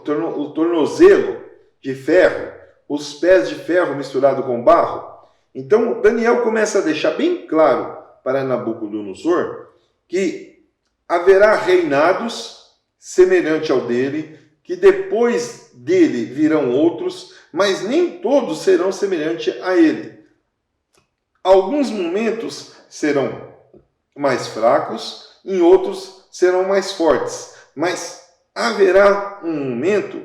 tornozelo de ferro, os pés de ferro misturado com barro. Então, Daniel começa a deixar bem claro para Nabucodonosor que haverá reinados semelhante ao dele, que depois dele virão outros, mas nem todos serão semelhantes a ele. Alguns momentos serão mais fracos, em outros serão mais fortes, mas haverá um momento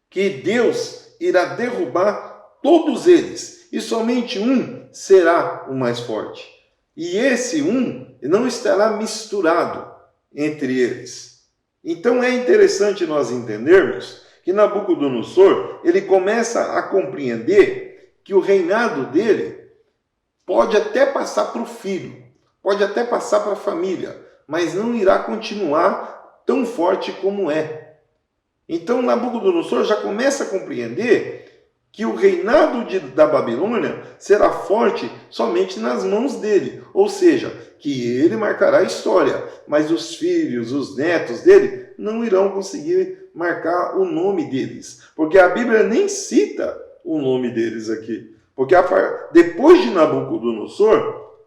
que Deus irá derrubar todos eles, e somente um será o mais forte. E esse um não estará misturado entre eles. Então é interessante nós entendermos que Nabucodonosor, ele começa a compreender que o reinado dele pode até passar para o filho, pode até passar para a família, mas não irá continuar tão forte como é. Então Nabucodonosor já começa a compreender que o reinado da Babilônia será forte somente nas mãos dele, ou seja, que ele marcará a história, mas os filhos, os netos dele não irão conseguir marcar o nome deles, porque a Bíblia nem cita o nome deles aqui, porque depois de Nabucodonosor,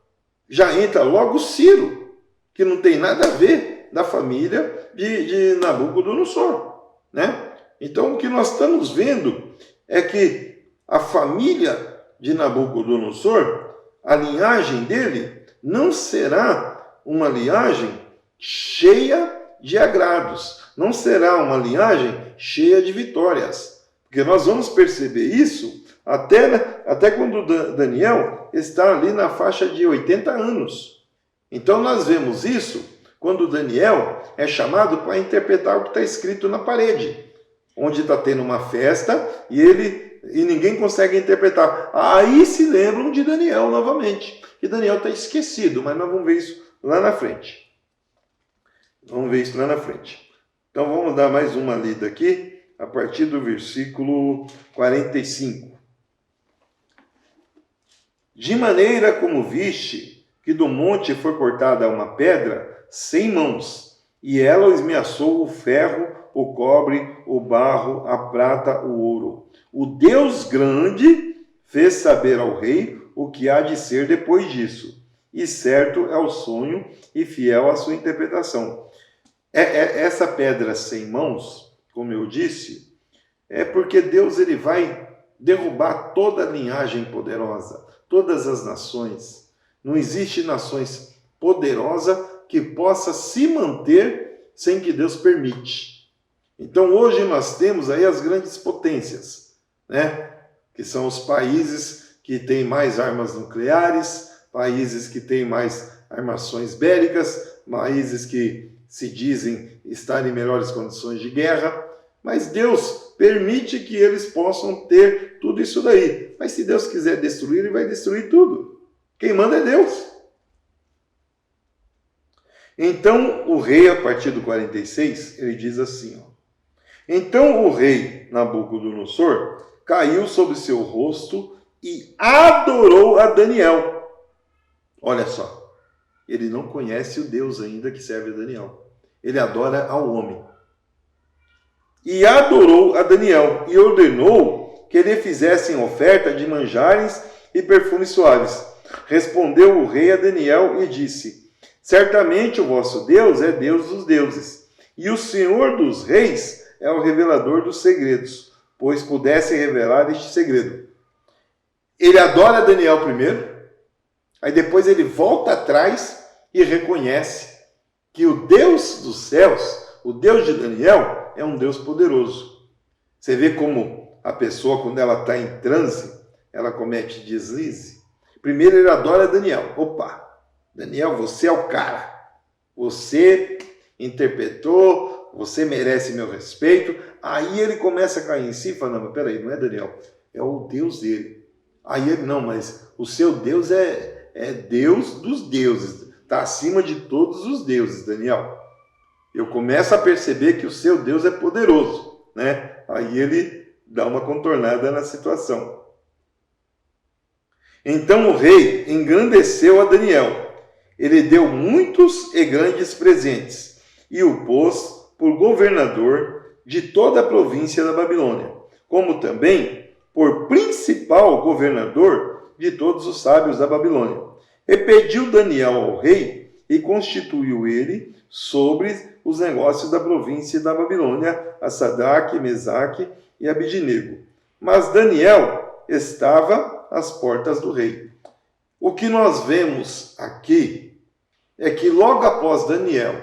já entra logo Ciro, que não tem nada a ver da família de Nabucodonosor, né? Então, o que nós estamos vendo é que a família de Nabucodonosor, a linhagem dele, não será uma linhagem cheia de agrados, não será uma linhagem cheia de vitórias, porque nós vamos perceber isso até quando Daniel está ali na faixa de 80 anos. Então nós vemos isso quando Daniel é chamado para interpretar o que está escrito na parede, onde está tendo uma festa e ninguém consegue interpretar. Aí se lembram de Daniel novamente, que Daniel está esquecido, mas nós vamos ver isso lá na frente. Vamos ver isso lá na frente. Então vamos dar mais uma lida aqui, a partir do versículo 45. De maneira como viste que do monte foi cortada uma pedra sem mãos, e ela esmiaçou o ferro, o cobre, o barro, a prata, o ouro. O Deus grande fez saber ao rei o que há de ser depois disso, e certo é o sonho e fiel a sua interpretação. Essa pedra sem mãos, como eu disse, é porque Deus ele vai derrubar toda a linhagem poderosa, todas as nações. Não existe nações poderosa que possa se manter sem que Deus permite. Então hoje nós temos aí as grandes potências, né? Que são os países que têm mais armas nucleares, países que têm mais armações bélicas, países que se dizem estar em melhores condições de guerra, mas Deus permite que eles possam ter tudo isso daí. Mas se Deus quiser destruir, ele vai destruir tudo. Quem manda é Deus. Então o rei, a partir do 46, ele diz assim, ó, então o rei Nabucodonosor caiu sobre seu rosto e adorou a Daniel. Olha só, ele não conhece o Deus ainda que serve a Daniel. Ele adora ao homem. E adorou a Daniel e ordenou que lhe fizessem oferta de manjares e perfumes suaves. Respondeu o rei a Daniel e disse, certamente o vosso Deus é Deus dos deuses, e o Senhor dos reis é o revelador dos segredos, pois pudesse revelar este segredo. Ele adora Daniel primeiro, aí depois ele volta atrás e reconhece que o Deus dos céus, o Deus de Daniel, é um Deus poderoso. Você vê como a pessoa, quando ela está em transe, ela comete deslize. Primeiro ele adora Daniel. Opa, Daniel, você é o cara. Você interpretou, você merece meu respeito. Aí ele começa a cair em si e fala, não, mas peraí, não é Daniel, é o Deus dele. Aí ele, não, mas o seu Deus é Deus dos deuses. Está acima de todos os deuses, Daniel. Eu começo a perceber que o seu Deus é poderoso, né? Aí ele dá uma contornada na situação. Então o rei engrandeceu a Daniel. Ele deu muitos e grandes presentes e o pôs por governador de toda a província da Babilônia, como também por principal governador de todos os sábios da Babilônia. E pediu Daniel ao rei e constituiu ele sobre os negócios da província da Babilônia, a Sadraque, Mesaque e Abidnego. Mas Daniel estava às portas do rei. O que nós vemos aqui é que logo após Daniel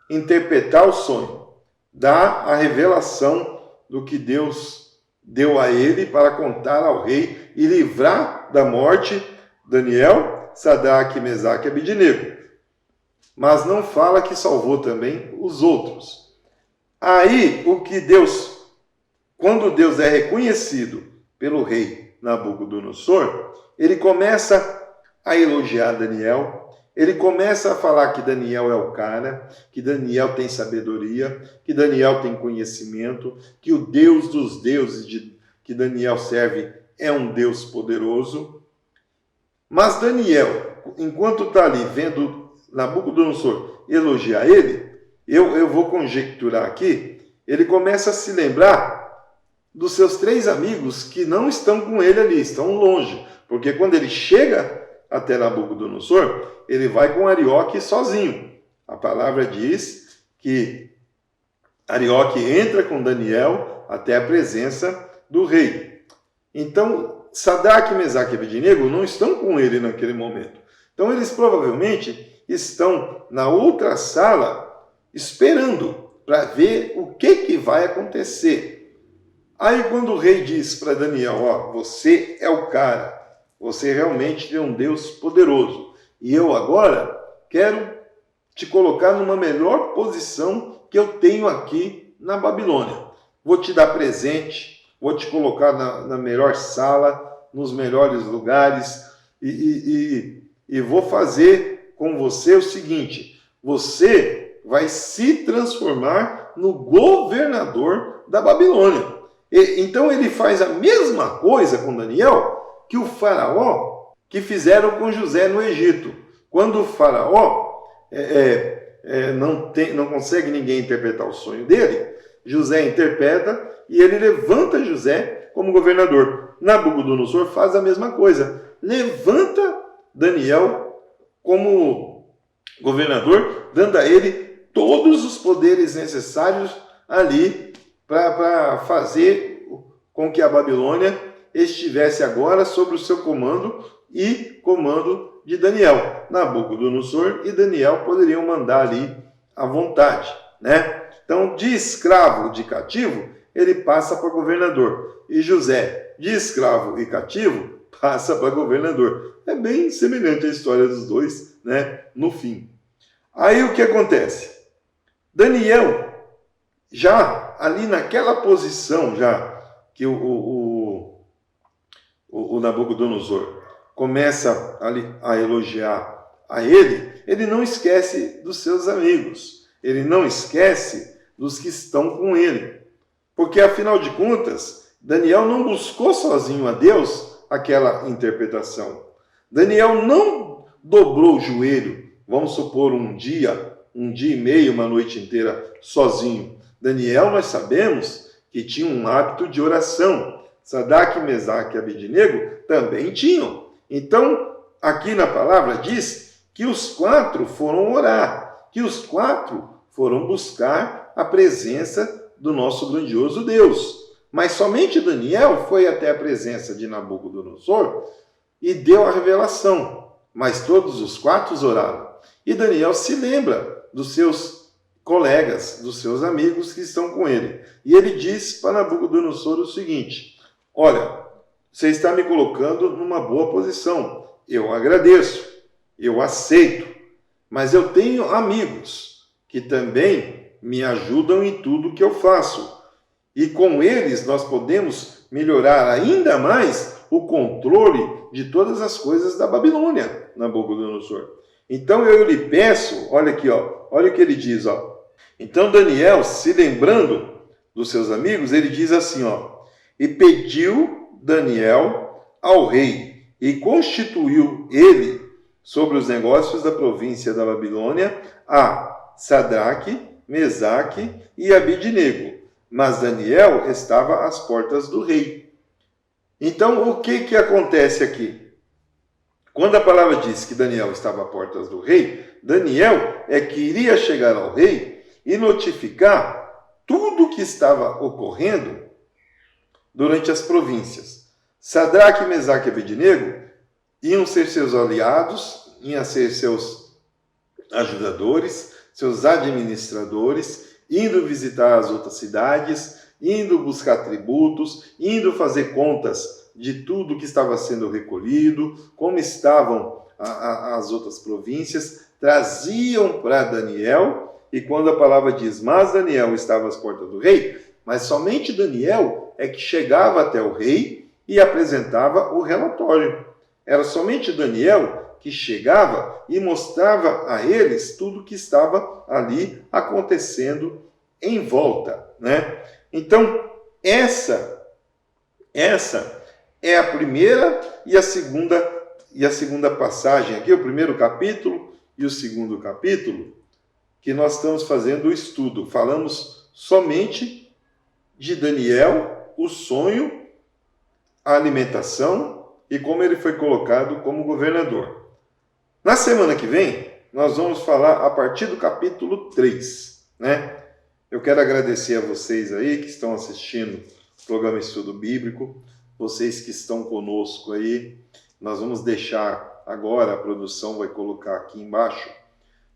interpretar o sonho, dar a revelação do que Deus deu a ele para contar ao rei e livrar da morte Daniel, Sadraque, Mesaque e Abidnego. Mas não fala que salvou também os outros. Aí, quando Deus é reconhecido pelo rei Nabucodonosor, ele começa a elogiar Daniel, ele começa a falar que Daniel é o cara, que Daniel tem sabedoria, que Daniel tem conhecimento, que o Deus dos deuses que Daniel serve é um Deus poderoso. Mas Daniel, enquanto está ali vendo Nabucodonosor elogiar ele, eu vou conjecturar aqui, ele começa a se lembrar dos seus 3 amigos que não estão com ele ali, estão longe. Porque quando ele chega até Nabucodonosor, ele vai com Arioque sozinho. A palavra diz que Arioque entra com Daniel até a presença do rei. Então, Sadraque, Mesaque e Abednego não estão com ele naquele momento. Então, eles provavelmente estão na outra sala esperando para ver o que vai acontecer. Aí, quando o rei diz para Daniel, ó, você é o cara, você realmente é um Deus poderoso, e eu agora quero te colocar numa melhor posição que eu tenho aqui na Babilônia. Vou te dar presente, vou te colocar na melhor sala, nos melhores lugares, e vou fazer com você o seguinte: você vai se transformar no governador da Babilônia. Então ele faz a mesma coisa com Daniel que o faraó que fizeram com José no Egito. Quando o faraó não consegue ninguém interpretar o sonho dele, José interpreta e ele levanta José como governador. Nabucodonosor faz a mesma coisa. Levanta Daniel como governador, dando a ele todos os poderes necessários ali para fazer com que a Babilônia estivesse agora sob o seu comando e comando de Daniel. Nabucodonosor e Daniel poderiam mandar ali à vontade, né? Então, de escravo, de cativo, ele passa para governador. E José, de escravo e cativo, passa para governador. É bem semelhante a história dos dois, né? No fim. Aí o que acontece? Daniel, já ali naquela posição, já que o Nabucodonosor começa ali a elogiar a ele não esquece dos seus amigos, ele não esquece dos que estão com ele. Porque, afinal de contas, Daniel não buscou sozinho a Deus aquela interpretação. Daniel não dobrou o joelho, vamos supor, um dia e meio, uma noite inteira, sozinho. Daniel, nós sabemos que tinha um hábito de oração. Sadraque, Mesaque e Abednego também tinham. Então, aqui na palavra diz que os 4 foram orar, que os 4 foram buscar a presença do nosso grandioso Deus. Mas somente Daniel foi até a presença de Nabucodonosor e deu a revelação. Mas todos os 4 oraram. E Daniel se lembra dos seus colegas, dos seus amigos que estão com ele. E ele diz para Nabucodonosor o seguinte: olha, você está me colocando numa boa posição. Eu agradeço, eu aceito, mas eu tenho amigos que também me ajudam em tudo que eu faço. E com eles nós podemos melhorar ainda mais o controle de todas as coisas da Babilônia, Nabucodonosor. Então eu lhe peço, olha aqui, ó, olha o que ele diz, ó. Então Daniel, se lembrando dos seus amigos, ele diz assim, ó: e pediu Daniel ao rei, e constituiu ele sobre os negócios da província da Babilônia a Sadraque, Mesaque e Abednego. Mas Daniel estava às portas do rei. Então, o que acontece aqui? Quando a palavra diz que Daniel estava às portas do rei, Daniel é que iria chegar ao rei e notificar tudo o que estava ocorrendo durante as províncias. Sadraque, Mesaque e Abednego iam ser seus aliados, iam ser seus ajudadores, seus administradores, indo visitar as outras cidades, indo buscar tributos, indo fazer contas de tudo que estava sendo recolhido, como estavam as outras províncias, traziam para Daniel, e quando a palavra diz, mas Daniel estava às portas do rei, mas somente Daniel é que chegava até o rei e apresentava o relatório. Era somente Daniel que chegava e mostrava a eles tudo que estava ali acontecendo em volta, né? Então, essa é a primeira e a segunda passagem aqui, o primeiro capítulo e o segundo capítulo, que nós estamos fazendo o estudo. Falamos somente de Daniel, o sonho, a alimentação e como ele foi colocado como governador. Na semana que vem, nós vamos falar a partir do capítulo 3, né? Eu quero agradecer a vocês aí que estão assistindo o programa Estudo Bíblico, vocês que estão conosco aí. Nós vamos deixar agora, a produção vai colocar aqui embaixo,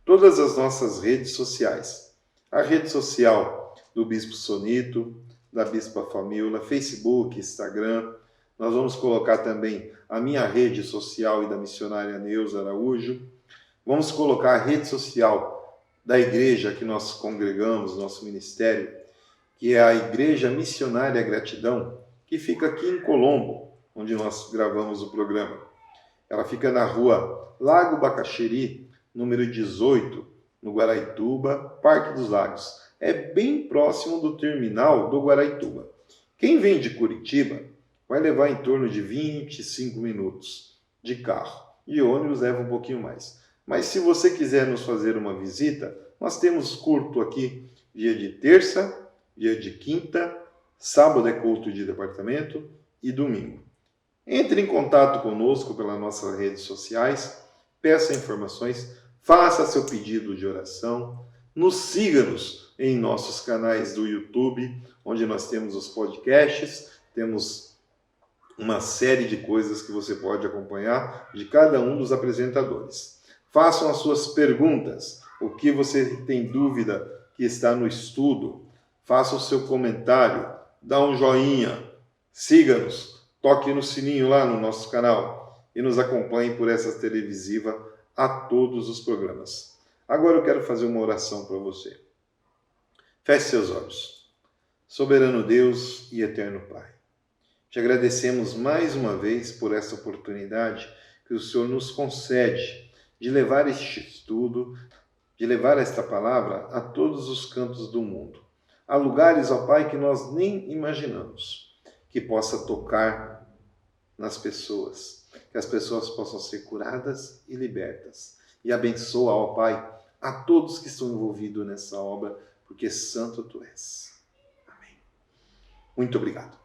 todas as nossas redes sociais. A rede social do Bispo Sonito, da Bispa Família, Facebook, Instagram. Nós vamos colocar também a minha rede social e da missionária Neuza Araújo. Vamos colocar a rede social da igreja que nós congregamos, nosso ministério, que é a Igreja Missionária Gratidão, que fica aqui em Colombo, onde nós gravamos o programa. Ela fica na rua Lago Bacaxeri, número 18, no Guaraituba, Parque dos Lagos. É bem próximo do terminal do Guaraituba. Quem vem de Curitiba vai levar em torno de 25 minutos de carro. E ônibus leva um pouquinho mais. Mas se você quiser nos fazer uma visita, nós temos culto aqui dia de terça, dia de quinta, sábado é culto de departamento e domingo. Entre em contato conosco pelas nossas redes sociais, peça informações, faça seu pedido de oração, nos siga-nos em nossos canais do YouTube, onde nós temos os podcasts, temos uma série de coisas que você pode acompanhar de cada um dos apresentadores. Façam as suas perguntas, o que você tem dúvida que está no estudo, faça o seu comentário, dá um joinha, siga-nos, toque no sininho lá no nosso canal e nos acompanhe por essa televisiva a todos os programas. Agora eu quero fazer uma oração para você. Feche seus olhos. Soberano Deus e eterno Pai, te agradecemos mais uma vez por essa oportunidade que o Senhor nos concede de levar este estudo, de levar esta palavra a todos os cantos do mundo, a lugares, ó Pai, que nós nem imaginamos, que possa tocar nas pessoas, que as pessoas possam ser curadas e libertas. E abençoa, ó Pai, a todos que estão envolvidos nessa obra, porque santo Tu és. Amém. Muito obrigado.